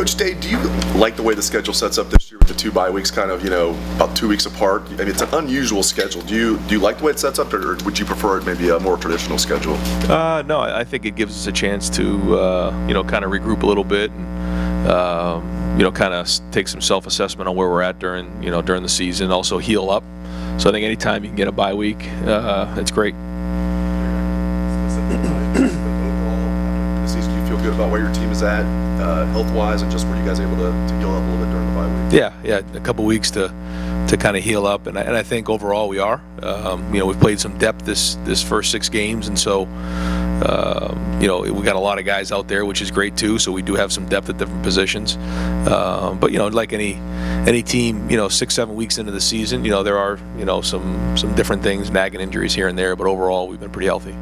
Coach Day, do you like the way the schedule sets up this year with the 2 bye weeks kind of, about 2 weeks apart? I mean, it's an unusual schedule. Do you like the way it sets up, or would you prefer it maybe a more traditional schedule? No, I think it gives us a chance to, kind of regroup a little bit and, kind of take some self-assessment on where we're at during the season, also heal up. So I think anytime you can get a bye week, it's great. Good about where your team is at health-wise, and just were you guys able to heal up a little bit during the bye week? Yeah, a couple weeks to kind of heal up, and I think overall we are. We've played some depth this first 6 games, and so we got a lot of guys out there, which is great too. So we do have some depth at different positions. But like any team, 6-7 weeks into the season, there are some different things, nagging injuries here and there, but overall we've been pretty healthy.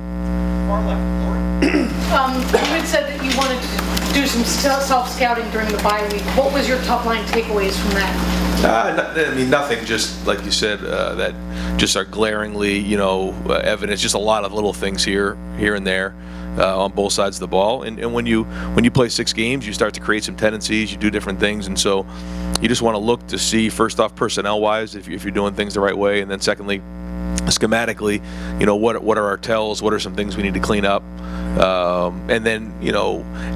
You had said that you wanted to do some self-scouting during the bye week. What was your top-line takeaways from that? Nothing. Just like you said, that just are glaringly, evidence. Just a lot of little things here and there on both sides of the ball. And when you play 6 games, you start to create some tendencies. You do different things, and so you just want to look to see, first off, personnel-wise, if you're doing things the right way, and then secondly, schematically, what are our tells? What are some things we need to clean up? And then,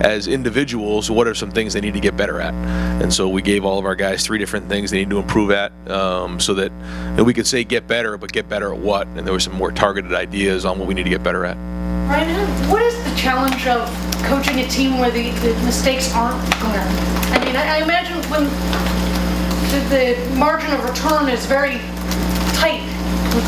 as individuals, what are some things they need to get better at? And so we gave all of our guys 3 different things they need to improve at, so that we could say get better, but get better at what? And there were some more targeted ideas on what we need to get better at. Ryan, what is the challenge of coaching a team where the mistakes aren't glaring? I imagine when the margin of return is very tight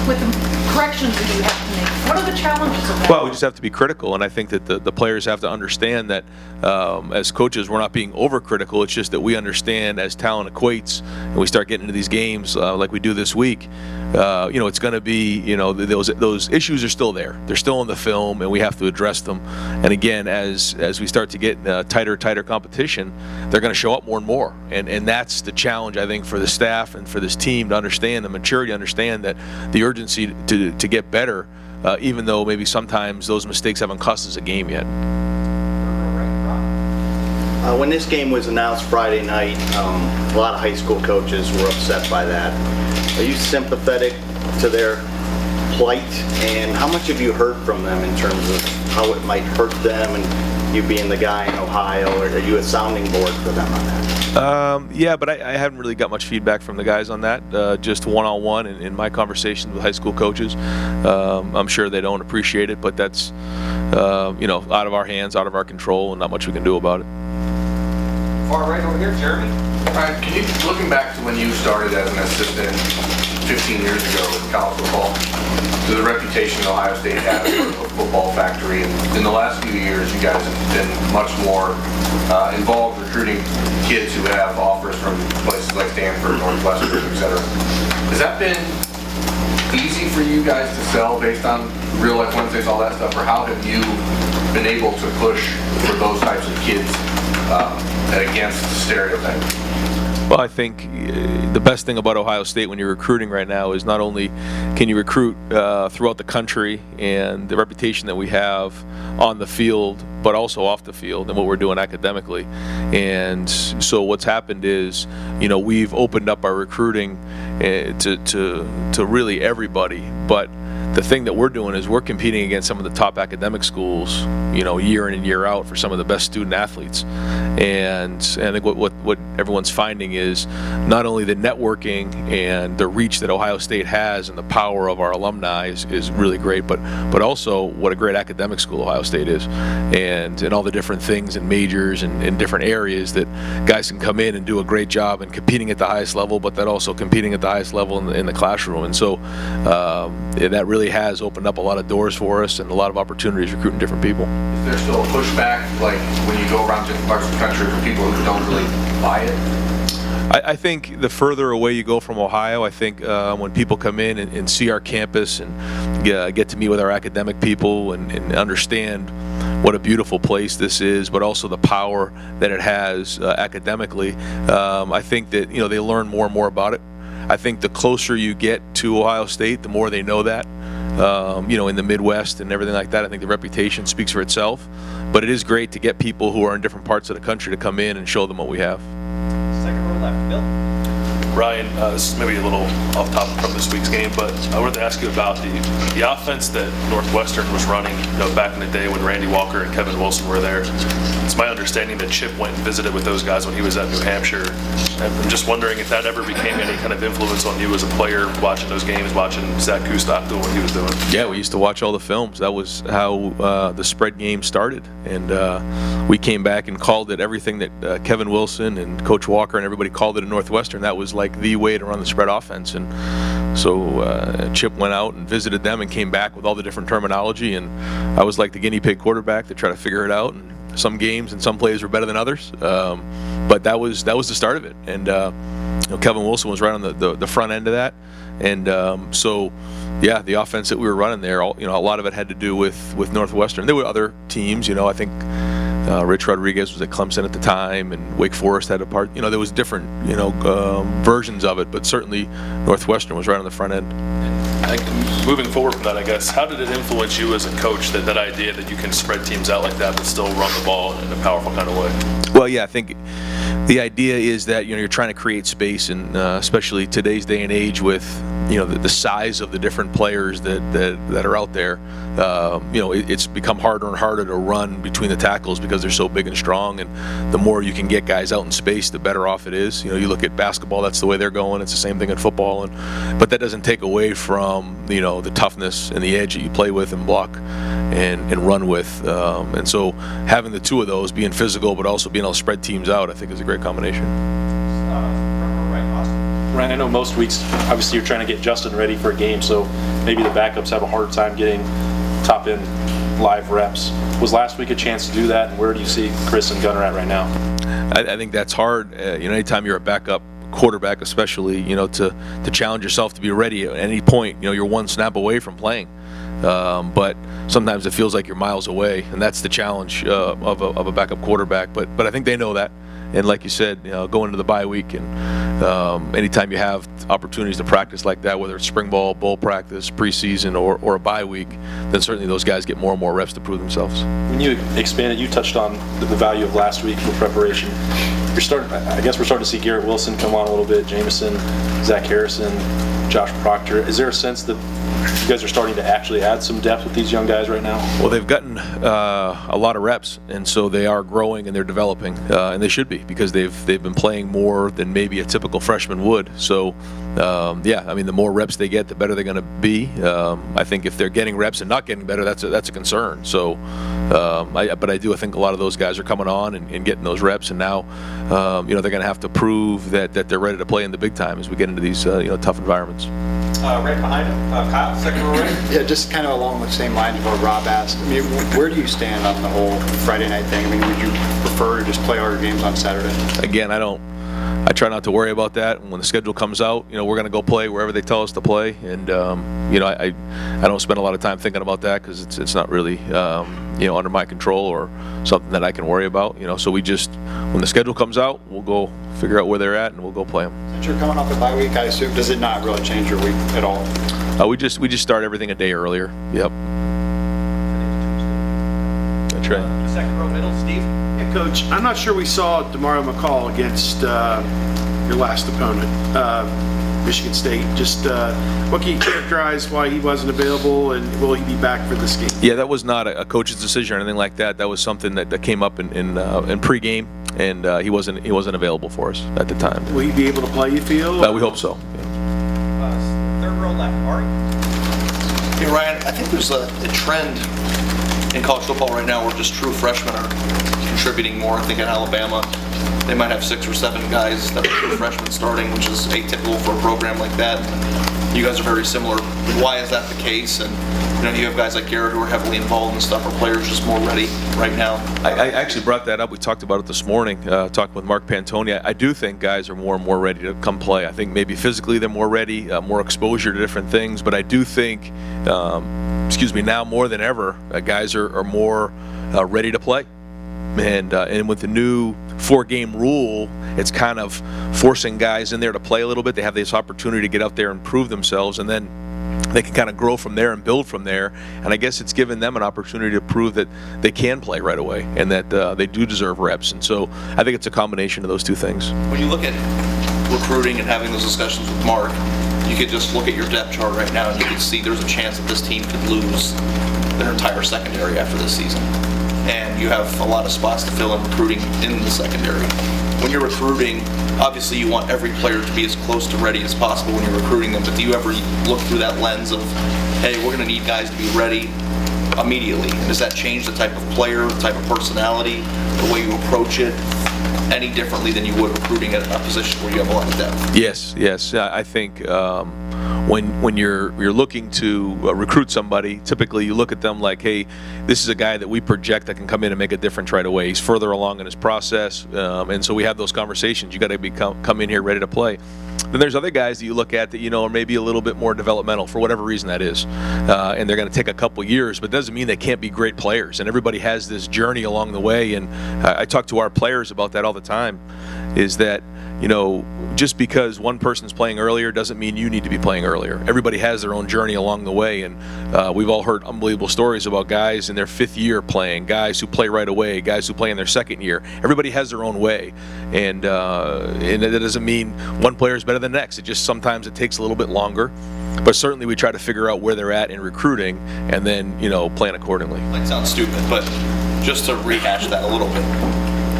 with the corrections that you have to make. What are the challenges of that? Well, we just have to be critical, and I think that the players have to understand that as coaches, we're not being overcritical. It's just that we understand as talent equates, and we start getting into these games like we do this week. It's going to be, those issues are still there. They're still in the film, and we have to address them. And again, as we start to get tighter competition, they're going to show up more and more. And that's the challenge, I think, for the staff and for this team to understand, the maturity to understand that the urgency to get better, even though maybe sometimes those mistakes haven't cost us a game yet. When this game was announced Friday night, a lot of high school coaches were upset by that. Are you sympathetic to their plight, and how much have you heard from them in terms of how it might hurt them, and you being the guy in Ohio, or are you a sounding board for them on that? Yeah, but I haven't really got much feedback from the guys on that, just one-on-one in my conversations with high school coaches. I'm sure they don't appreciate it, but that's out of our hands, out of our control, and not much we can do about it. Far right over here, Jeremy. All right, looking back to when you started as an assistant 15 years ago in college football, to the reputation Ohio State has for a football factory, and in the last few years, you guys have been much more involved recruiting kids who have offers from places like Stanford, Northwestern, etc. Has that been easy for you guys to sell based on Real Life Wednesdays, all that stuff, or how have you been able to push for those types of kids against stereotypes? Well, I think the best thing about Ohio State when you're recruiting right now is not only can you recruit throughout the country and the reputation that we have on the field, but also off the field and what we're doing academically. And so what's happened is, we've opened up our recruiting to really everybody. But the thing that we're doing is we're competing against some of the top academic schools, year in and year out for some of the best student athletes. And I think what everyone's finding is not only the networking and the reach that Ohio State has and the power of our alumni is really great, but also what a great academic school Ohio State is, and all the different things and majors and in different areas that guys can come in and do a great job in competing at the highest level, but then also competing at the highest level in the classroom. And so that really has opened up a lot of doors for us and a lot of opportunities recruiting different people. Is there still a pushback, like when you go around different parts of the country for people who don't really buy it? I think the further away you go from Ohio, I think when people come in and see our campus and get to meet with our academic people and understand what a beautiful place this is, but also the power that it has academically, I think that they learn more and more about it. I think the closer you get to Ohio State, the more they know that. in the Midwest and everything like that. I think the reputation speaks for itself. But it is great to get people who are in different parts of the country to come in and show them what we have. Second row left, Bill. Ryan, this is maybe a little off topic from this week's game, but I wanted to ask you about the offense that Northwestern was running, back in the day when Randy Walker and Kevin Wilson were there. It's my understanding that Chip went and visited with those guys when he was at New Hampshire. And I'm just wondering if that ever became any kind of influence on you as a player, watching those games, watching Zach Kustok doing what he was doing. Yeah, we used to watch all the films. That was how the spread game started. And we came back and called it everything that Kevin Wilson and Coach Walker and everybody called it in Northwestern. That was like the way to run the spread offense. And so Chip went out and visited them and came back with all the different terminology. And I was like the guinea pig quarterback to try to figure it out. And some games and some plays were better than others. But that was the start of it. And Kevin Wilson was right on the front end of that. And so, yeah, the offense that we were running there, a lot of it had to do with Northwestern. There were other teams, I think Rich Rodriguez was at Clemson at the time, and Wake Forest had a part. There was different, versions of it, but certainly Northwestern was right on the front end. Moving forward from that, I guess, how did it influence you as a coach, that idea that you can spread teams out like that but still run the ball in a powerful kind of way? Well, yeah, I think the idea is that you're trying to create space, and especially today's day and age with the size of the different players that are out there. It's become harder and harder to run between the tackles because they're so big and strong, and the more you can get guys out in space, the better off it is. You look at basketball, that's the way they're going. It's the same thing in football, but that doesn't take away from the toughness and the edge that you play with and block and run with. And so having the two of those, being physical but also being able to spread teams out, I think is a great combination. Ryan, I know most weeks, obviously, you're trying to get Justin ready for a game, so maybe the backups have a hard time getting top-end live reps. Was last week a chance to do that, and where do you see Chris and Gunnar at right now? I think that's hard. Anytime you're a backup quarterback, especially, to challenge yourself to be ready at any point. You're one snap away from playing. But sometimes it feels like you're miles away, and that's the challenge of a backup quarterback. But I think they know that. And like you said, going into the bye week, and anytime you have opportunities to practice like that, whether it's spring ball, bowl practice, preseason, or a bye week, then certainly those guys get more and more reps to prove themselves. When you expanded, you touched on the value of last week for preparation. We're starting to see Garrett Wilson come on a little bit, Jameson, Zach Harrison, Josh Proctor. Is there a sense that you guys are starting to actually add some depth with these young guys right now? Well, they've gotten a lot of reps, and so they are growing and they're developing, and they should be, because they've been playing more than maybe a typical freshman would. So, the more reps they get, the better they're going to be. I think if they're getting reps and not getting better, that's a concern. So, I think a lot of those guys are coming on and getting those reps, and now, they're going to have to prove that they're ready to play in the big time as we get into these tough environments. Right behind him, Kyle, second row right. Yeah, just kind of along the same lines of what Rob asked. I mean, where do you stand on the whole Friday night thing? I mean, would you prefer to just play all your games on Saturday? Again, I try not to worry about that. When the schedule comes out, we're going to go play wherever they tell us to play. And, I don't spend a lot of time thinking about that because it's not really, under my control or something that I can worry about. So we just, when the schedule comes out, we'll go figure out where they're at and we'll go play them. Since you're coming off a bye week, I assume, does it not really change your week at all? We just start everything a day earlier. Yep. That's right. Second row middle, Steve. Yeah, Coach, I'm not sure we saw Demario McCall against your last opponent, Michigan State. Just what can you characterize why he wasn't available, and will he be back for this game? Yeah, that was not a coach's decision or anything like that. That was something that came up in pregame, and he wasn't available for us at the time. Will he be able to play, you feel? We hope so. Third row left, Ari. Hey, Ryan, I think there's a trend in college football right now where just true freshmen are contributing more. I think in Alabama, they might have 6 or 7 guys that are true freshmen starting, which is atypical for a program like that. You guys are very similar. Why is that the case? And you have guys like Garrett who are heavily involved and stuff. Are players just more ready right now? I actually brought that up. We talked about it this morning, talking with Mark Pantoni. I do think guys are more and more ready to come play. I think maybe physically they're more ready, more exposure to different things. But I do think, now more than ever, guys are more ready to play. And with the new 4-game rule, it's kind of forcing guys in there to play a little bit. They have this opportunity to get out there and prove themselves. And then they can kind of grow from there and build from there. And I guess it's given them an opportunity to prove that they can play right away and that they do deserve reps. And so I think it's a combination of those two things. When you look at recruiting and having those discussions with Mark, you could just look at your depth chart right now and you could see there's a chance that this team could lose their entire secondary after this season. And you have a lot of spots to fill in recruiting in the secondary. When you're recruiting, obviously you want every player to be as close to ready as possible when you're recruiting them, but do you ever look through that lens of, hey, we're going to need guys to be ready immediately? And does that change the type of player, the type of personality, the way you approach it, any differently than you would recruiting at a position where you have a lot of depth? Yes. I think when you're looking to recruit somebody, typically you look at them like, hey, this is a guy that we project that can come in and make a difference right away. He's further along in his process, and so we have those conversations. You got to come in here ready to play. Then there's other guys that you look at that are maybe a little bit more developmental for whatever reason that is, and they're going to take a couple years, but doesn't mean they can't be great players. And everybody has this journey along the way, and I talk to our players about that all the time. Is that just because one person's playing earlier doesn't mean you need to be playing earlier. Everybody has their own journey along the way, and we've all heard unbelievable stories about guys in their 5th year playing, guys who play right away, guys who play in their 2nd year. Everybody has their own way, and that doesn't mean one player is better than the next. It just sometimes it takes a little bit longer, but certainly we try to figure out where they're at in recruiting and then plan accordingly. Might sound stupid, but just to rehash that a little bit.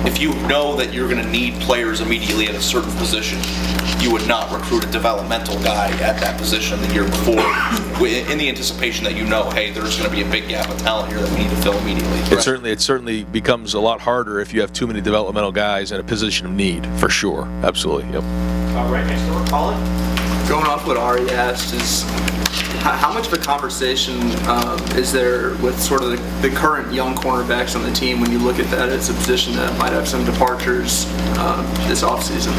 If you know that you're going to need players immediately at a certain position, you would not recruit a developmental guy at that position the year before in the anticipation that hey, there's going to be a big gap of talent here that we need to fill immediately. It certainly becomes a lot harder if you have too many developmental guys in a position of need, for sure. Absolutely. Yep. Right next door, Colin. Going off what Ari asked, is how much of a conversation is there with sort of the current young cornerbacks on the team when you look at that as a position that might have some departures this offseason?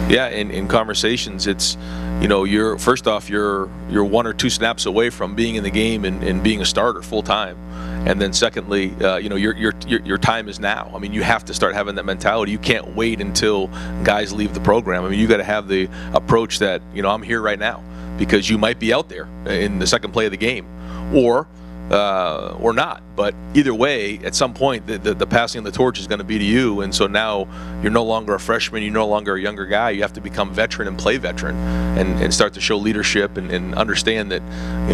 Yeah, in conversations, it's you're first off you're 1 or 2 snaps away from being in the game and being a starter full time. And then secondly, your time is now. I mean, you have to start having that mentality. You can't wait until guys leave the program. I mean, you got to have the approach that, I'm here right now, because you might be out there in the second play of the game, or not. But either way, at some point, the passing of the torch is going to be to you. And so now you're no longer a freshman. You're no longer a younger guy. You have to become veteran and play veteran and start to show leadership and understand that,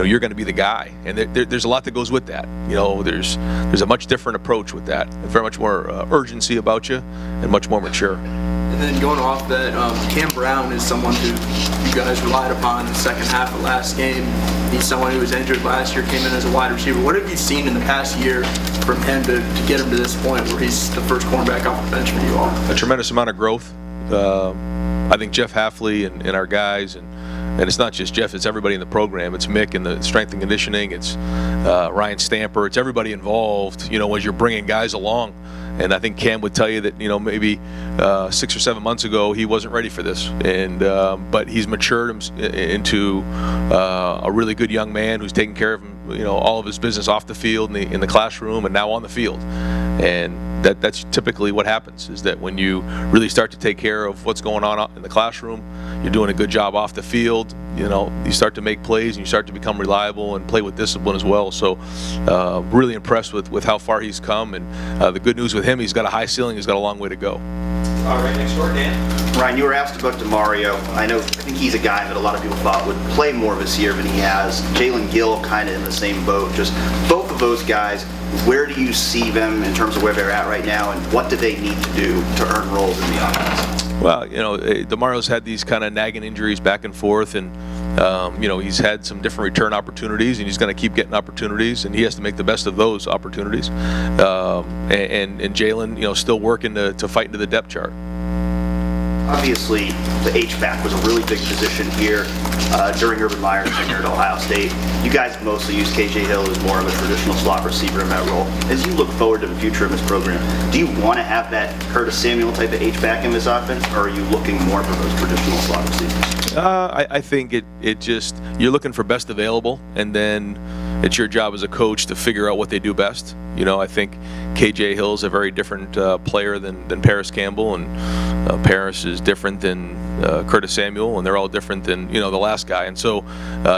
you're going to be the guy. And there's a lot that goes with that. There's a much different approach with that. Very much more urgency about you and much more mature. And then going off that, Cam Brown is someone who you guys relied upon in the second half of last game. He's someone who was injured last year, came in as a wide receiver. What have you seen in the past year from him to get him to this point where he's the first cornerback off the bench for you all? A tremendous amount of growth. I think Jeff Halfley and our guys, and it's not just Jeff, it's everybody in the program. It's Mick in the strength and conditioning. It's Ryan Stamper. It's everybody involved, as you're bringing guys along. And I think Cam would tell you that, maybe 6 or 7 months ago, he wasn't ready for this. And but he's matured into a really good young man who's taking care of, all of his business off the field, in the classroom, and now on the field. And that's typically what happens, is that when you really start to take care of what's going on in the classroom, you're doing a good job off the field, you start to make plays and you start to become reliable and play with discipline as well. So really impressed with how far he's come, and the good news with him, he's got a high ceiling, he's got a long way to go. All right, next door, Dan. Ryan, you were asked about DeMario. I think he's a guy that a lot of people thought would play more this year than he has. Jalen Gill kind of in the same boat. Just both of those guys, where do you see them in terms of where they're at right now, and what do they need to do to earn roles in the offense? Well, DeMario's had these kind of nagging injuries back and forth, and he's had some different return opportunities, and he's going to keep getting opportunities, and he has to make the best of those opportunities. And Jalen, still working to fight into the depth chart. Obviously, the H-back was a really big position here during Urban Meyer's tenure at Ohio State. You guys mostly use KJ Hill as more of a traditional slot receiver in that role. As you look forward to the future of this program, do you want to have that Curtis Samuel type of H-back in this offense, or are you looking more for those traditional slot receivers? I think it just, you're looking for best available, and then it's your job as a coach to figure out what they do best. I think KJ Hill's a very different player than Paris Campbell, and Paris is different than Curtis Samuel, and they're all different than the last guy. And so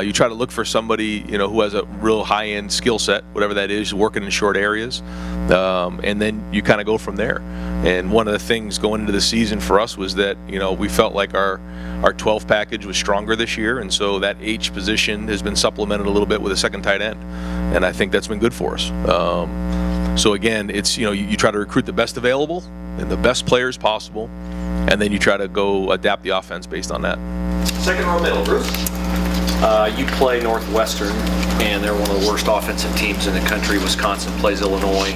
you try to look for somebody who has a real high-end skill set, whatever that is, working in short areas, and then you kind of go from there. And one of the things going into the season for us was that we felt like our 12 package was stronger this year, and so that H position has been supplemented a little bit with a second tight end, and I think that's been good for us. So again, it's you try to recruit the best available and the best players possible, and then you try to go adapt the offense based on that. Second row middle, Bruce. You play Northwestern, and they're one of the worst offensive teams in the country. Wisconsin plays Illinois.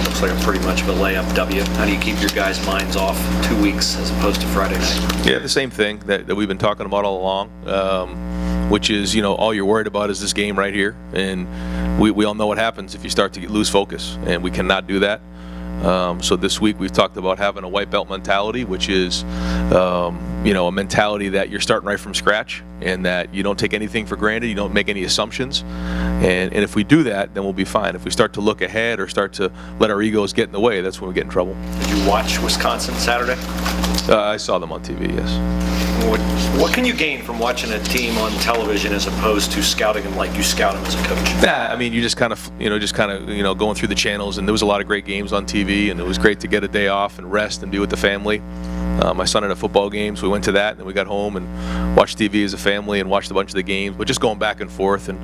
Looks like pretty much of a layup W. How do you keep your guys' minds off 2 weeks as opposed to Friday night? Yeah, the same thing that we've been talking about all along, which is, all you're worried about is this game right here. And we all know what happens if you start to lose focus, and we cannot do that. So this week we've talked about having a white belt mentality, which is, a mentality that you're starting right from scratch and that you don't take anything for granted, you don't make any assumptions. And if we do that, then we'll be fine. If we start to look ahead or start to let our egos get in the way, that's when we get in trouble. Did you watch Wisconsin Saturday? I saw them on TV, yes. What can you gain from watching a team on television as opposed to scouting them like you scout them as a coach? I mean, you just kind of, going through the channels, and there was a lot of great games on TV, and it was great to get a day off and rest and be with the family. My son had a football game, so we went to that, and then we got home and watched TV as a family and watched a bunch of the games, but just going back and forth, and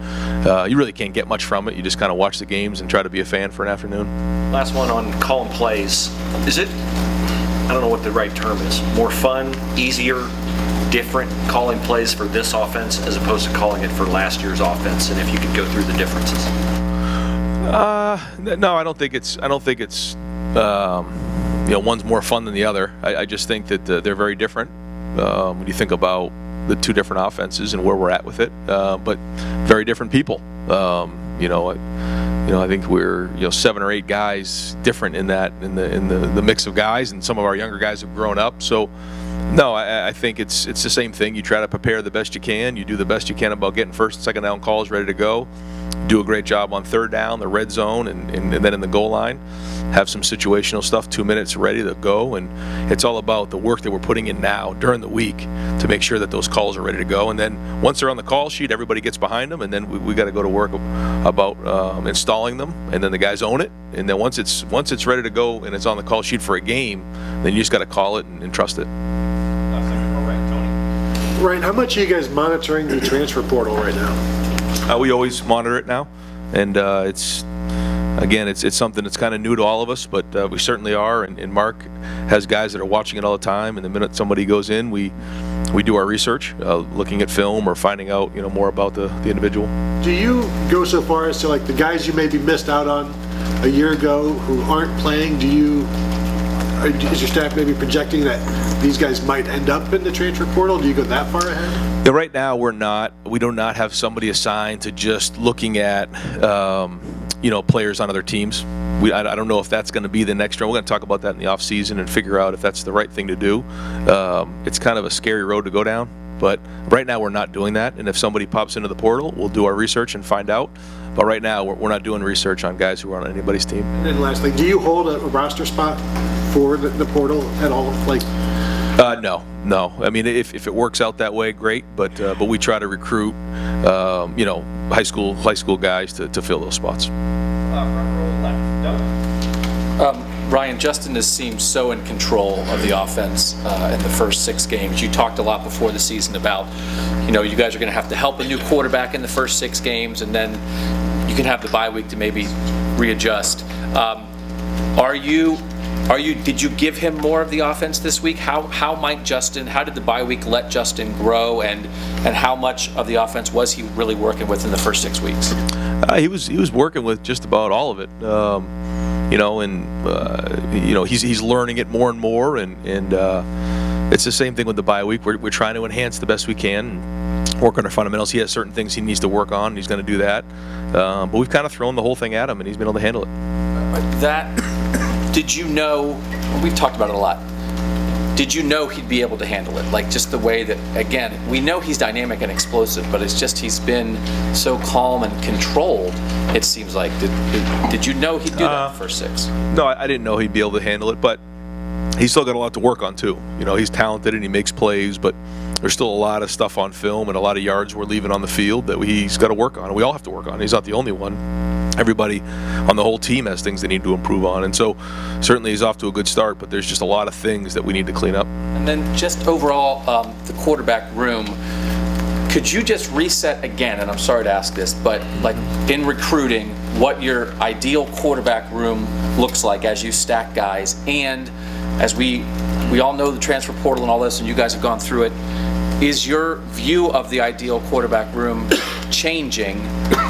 you really can't get much from it. You just kind of watch the games and try to be a fan for an afternoon. Last one on calling plays. Is it, I don't know what the right term is, more fun, easier, different calling plays for this offense as opposed to calling it for last year's offense, and if you could go through the differences? No, I don't think it's one's more fun than the other. I just think that they're very different when you think about the two different offenses and where we're at with it, but very different people. I think we're 7 or 8 guys different in the mix of guys, and some of our younger guys have grown up. So no, I think it's the same thing. You try to prepare the best you can. You do the best you can about getting first and second down calls ready to go. Do a great job on third down, the red zone, and then in the goal line. Have some situational stuff, 2 minutes ready to go. And it's all about the work that we're putting in now during the week to make sure that those calls are ready to go. And then once they're on the call sheet, everybody gets behind them, and then we got to go to work about installing them, and then the guys own it. And then once it's ready to go and it's on the call sheet for a game, then you just got to call it and trust it. Ryan, how much are you guys monitoring the transfer portal right now? We always monitor it now, and it's something that's kind of new to all of us, but we certainly are. And Mark has guys that are watching it all the time. And the minute somebody goes in, we do our research, looking at film or finding out more about the individual. Do you go so far as to, like, the guys you maybe missed out on a year ago who aren't playing? Is your staff maybe projecting that these guys might end up in the transfer portal? Do you go that far ahead? Yeah, right now we're not. We do not have somebody assigned to just looking at players on other teams. I don't know if that's going to be the next round. We're going to talk about that in the off season and figure out if that's the right thing to do. It's kind of a scary road to go down, but right now we're not doing that. And if somebody pops into the portal, we'll do our research and find out. But right now we're not doing research on guys who are on anybody's team. And then lastly, do you hold a roster spot for the portal at all? No. I mean, if it works out that way, great. But we try to recruit, high school guys to fill those spots. Ryan, Justin has seemed so in control of the offense in the first 6 games. You talked a lot before the season about, you guys are going to have to help a new quarterback in the first 6 games, and then you can have the bye week to maybe readjust. Did you give him more of the offense this week? How did the bye week let Justin grow, and how much of the offense was he really working with in the first 6 weeks? He was working with just about all of it. He's learning it more and more, and it's the same thing with the bye week. We're trying to enhance the best we can, and work on our fundamentals. He has certain things he needs to work on, and he's going to do that. But we've kind of thrown the whole thing at him, and he's been able to handle it. Did you know, we've talked about it a lot, did you know he'd be able to handle it? Like just the way that, again, we know he's dynamic and explosive, but it's just he's been so calm and controlled, it seems like. Did you know he'd do that in the first 6? No, I didn't know he'd be able to handle it, but he's still got a lot to work on too. You know, he's talented and he makes plays, but there's still a lot of stuff on film and a lot of yards we're leaving on the field that he's got to work on. And we all have to work on. He's not the only one. Everybody on the whole team has things they need to improve on. And so certainly he's off to a good start, but there's just a lot of things that we need to clean up. And then just overall, the quarterback room, could you just reset again, and I'm sorry to ask this, but like in recruiting, what your ideal quarterback room looks like as you stack guys, and as we all know the transfer portal and all this, and you guys have gone through it, is your view of the ideal quarterback room changing,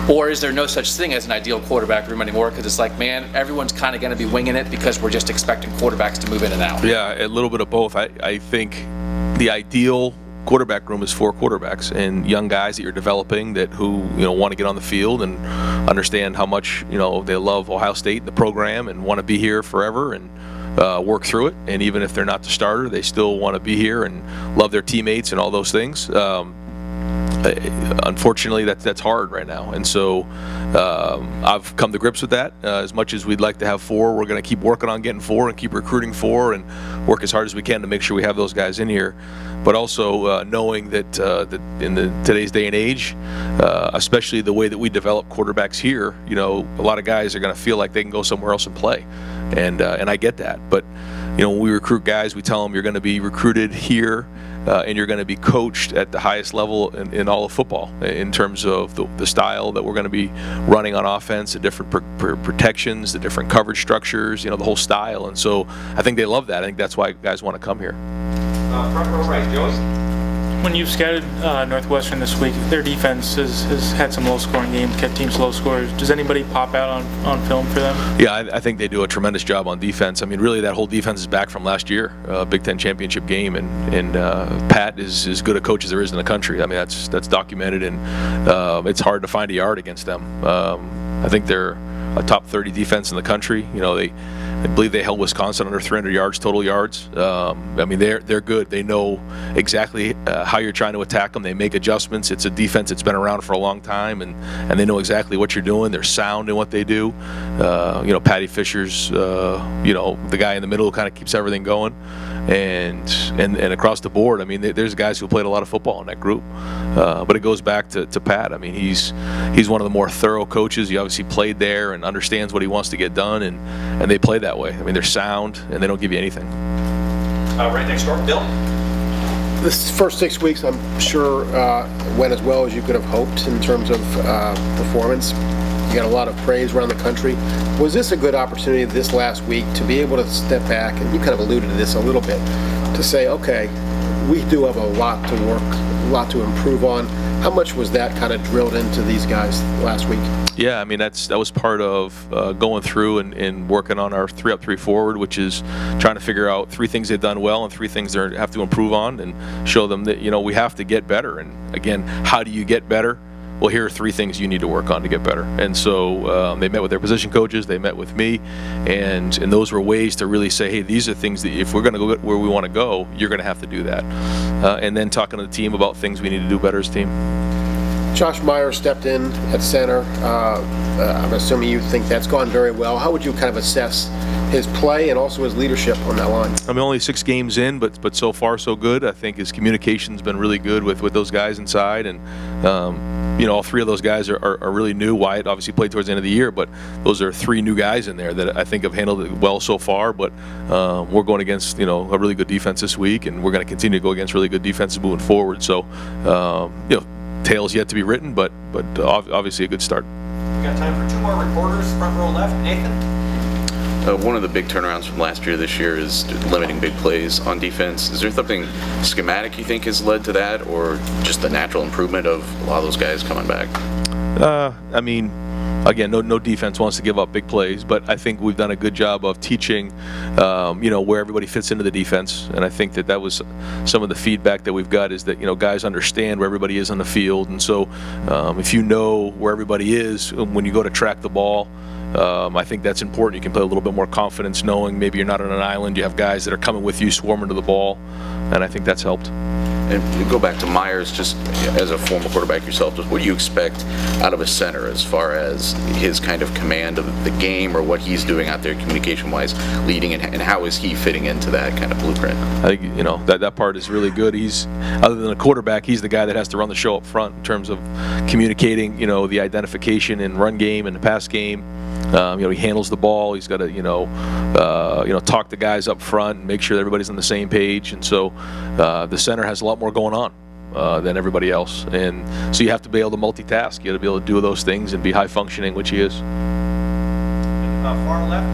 or is there no such thing as an ideal quarterback room anymore? Because it's like, man, everyone's kind of going to be winging it because we're just expecting quarterbacks to move in and out. Yeah, a little bit of both. I think the ideal quarterback room is 4 quarterbacks and young guys that you're developing who want to get on the field and understand how much they love Ohio State, the program, and want to be here forever and work through it. And even if they're not the starter, they still want to be here and love their teammates and all those things. Unfortunately, that's hard right now, and so I've come to grips with that. As much as we'd like to have 4, we're going to keep working on getting 4 and keep recruiting 4 and work as hard as we can to make sure we have those guys in here. But also knowing that in today's day and age, especially the way that we develop quarterbacks here, a lot of guys are going to feel like they can go somewhere else and play, and I get that. But when we recruit guys, we tell them you're going to be recruited here. And you're going to be coached at the highest level in all of football in terms of the style that we're going to be running on offense, the different protections, the different coverage structures, the whole style. And so I think they love that. I think that's why guys want to come here. Front row right, Joey. When you've scouted Northwestern this week, their defense has had some low-scoring games, kept teams low scores. Does anybody pop out on film for them? Yeah, I think they do a tremendous job on defense. I mean, really, that whole defense is back from last year, Big Ten championship game, and Pat is as good a coach as there is in the country. I mean, that's documented, and it's hard to find a yard against them. I think they're a top 30 defense in the country. I believe they held Wisconsin under 300 yards, total yards. I mean, they're good. They know exactly how you're trying to attack them. They make adjustments. It's a defense that's been around for a long time, and they know exactly what you're doing. They're sound in what they do. Patty Fisher's, the guy in the middle who kind of keeps everything going. And across the board, I mean, there's guys who played a lot of football in that group. But it goes back to Pat. I mean, he's one of the more thorough coaches. He obviously played there and understands what he wants to get done, and they play that way. I mean, they're sound, and they don't give you anything. Right next door, Bill. This first 6 weeks, I'm sure, went as well as you could have hoped in terms of performance. You got a lot of praise around the country. Was this a good opportunity this last week to be able to step back, and you kind of alluded to this a little bit, to say, okay, we do have a lot to work, a lot to improve on. How much was that kind of drilled into these guys last week? Yeah, I mean, that was part of going through and working on our 3 up, 3 forward, which is trying to figure out 3 things they've done well and 3 things they have to improve on, and show them that, we have to get better. And again, how do you get better? Well, here are 3 things you need to work on to get better. And so they met with their position coaches, they met with me, and those were ways to really say, hey, these are things that if we're going to go where we want to go, you're going to have to do that. And then talking to the team about things we need to do better as a team. Josh Meyer stepped in at center. I'm assuming you think that's gone very well. How would you kind of assess his play and also his leadership on that line? I'm only 6 games in, but so far so good. I think his communication's been really good with those guys inside, and all 3 of those guys are really new. Wyatt obviously played towards the end of the year, but those are 3 new guys in there that I think have handled it well so far. But we're going against a really good defense this week, and we're going to continue to go against really good defenses moving forward. So tales yet to be written, but obviously a good start. We got time for 2 more reporters. Front row left, Nathan. One of the big turnarounds from last year this year is limiting big plays on defense. Is there something schematic you think has led to that, or just the natural improvement of a lot of those guys coming back? I mean, again, no defense wants to give up big plays, but I think we've done a good job of teaching, where everybody fits into the defense. And I think that was some of the feedback that we've got, is that, guys understand where everybody is on the field. And so if you know where everybody is when you go to track the ball, I think that's important. You can play a little bit more confidence knowing maybe you're not on an island. You have guys that are coming with you, swarming to the ball, and I think that's helped. And to go back to Myers, just as a former quarterback yourself, just what do you expect out of a center as far as his kind of command of the game or what he's doing out there communication-wise, leading, and how is he fitting into that kind of blueprint? I think, that part is really good. He's, other than a quarterback, he's the guy that has to run the show up front in terms of communicating, the identification in run game and the pass game. He handles the ball. He's got to, talk to guys up front and make sure that everybody's on the same page. And so the center has a lot more going on than everybody else. And so you have to be able to multitask. You got to be able to do those things and be high functioning, which he is. Far left,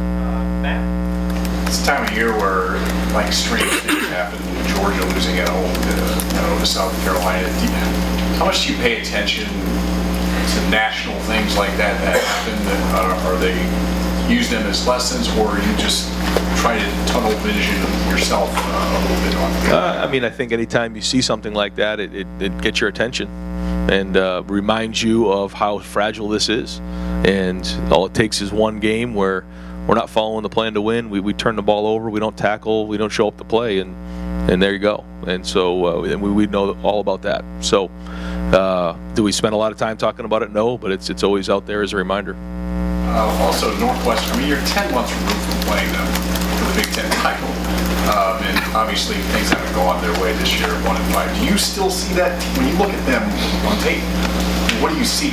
Matt. It's the time of year where strange things happen. Georgia losing at home to South Carolina. How much do you pay attention to national things like that happen? Are they use them as lessons, or are you just try to tunnel vision yourself a little bit on it? I think anytime you see something like that, it gets your attention and reminds you of how fragile this is. And all it takes is one game where we're not following the plan to win. We turn the ball over. We don't tackle. We don't show up to play, and there you go. And so we know all about that. So do we spend a lot of time talking about it? No, but it's always out there as a reminder. Also, Northwestern, you're 10 months removed from playing them for the Big Ten title. And obviously, things haven't gone their way this year, 1-5. Do you still see that when you look at them on tape? What do you see?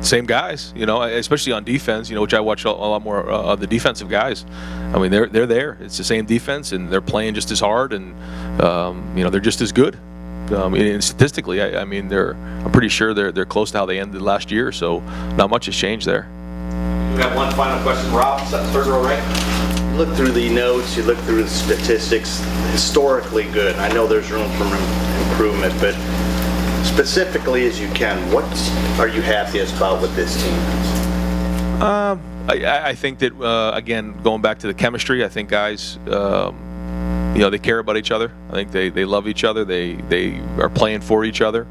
Same guys, especially on defense, which I watch a lot more of the defensive guys. They're there. It's the same defense, and they're playing just as hard, and they're just as good. And statistically, I'm pretty sure they're close to how they ended last year. So not much has changed there. We have one final question, Rob. Third row right. You look through the notes, you look through the statistics. Historically good. I know there's room for improvement, but specifically as you can, what are you happiest about with this team? I think that again, going back to the chemistry, I think guys. They care about each other. I think they love each other. They are playing for each other.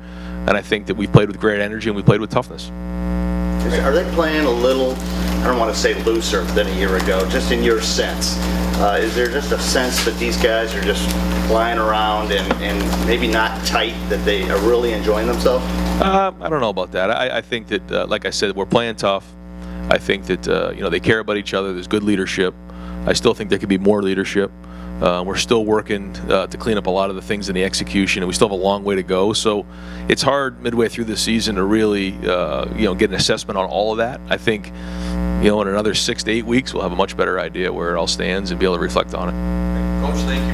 And I think that we played with great energy and we played with toughness. Are they playing a little, I don't want to say looser than a year ago, just in your sense? Is there just a sense that these guys are just flying around and maybe not tight, that they are really enjoying themselves? I don't know about that. I think that, like I said, we're playing tough. I think that, they care about each other. There's good leadership. I still think there could be more leadership. We're still working to clean up a lot of the things in the execution, and we still have a long way to go. So it's hard midway through the season to really, get an assessment on all of that. I think, in another 6 to 8 weeks, we'll have a much better idea where it all stands and be able to reflect on it. Coach, thank you very much.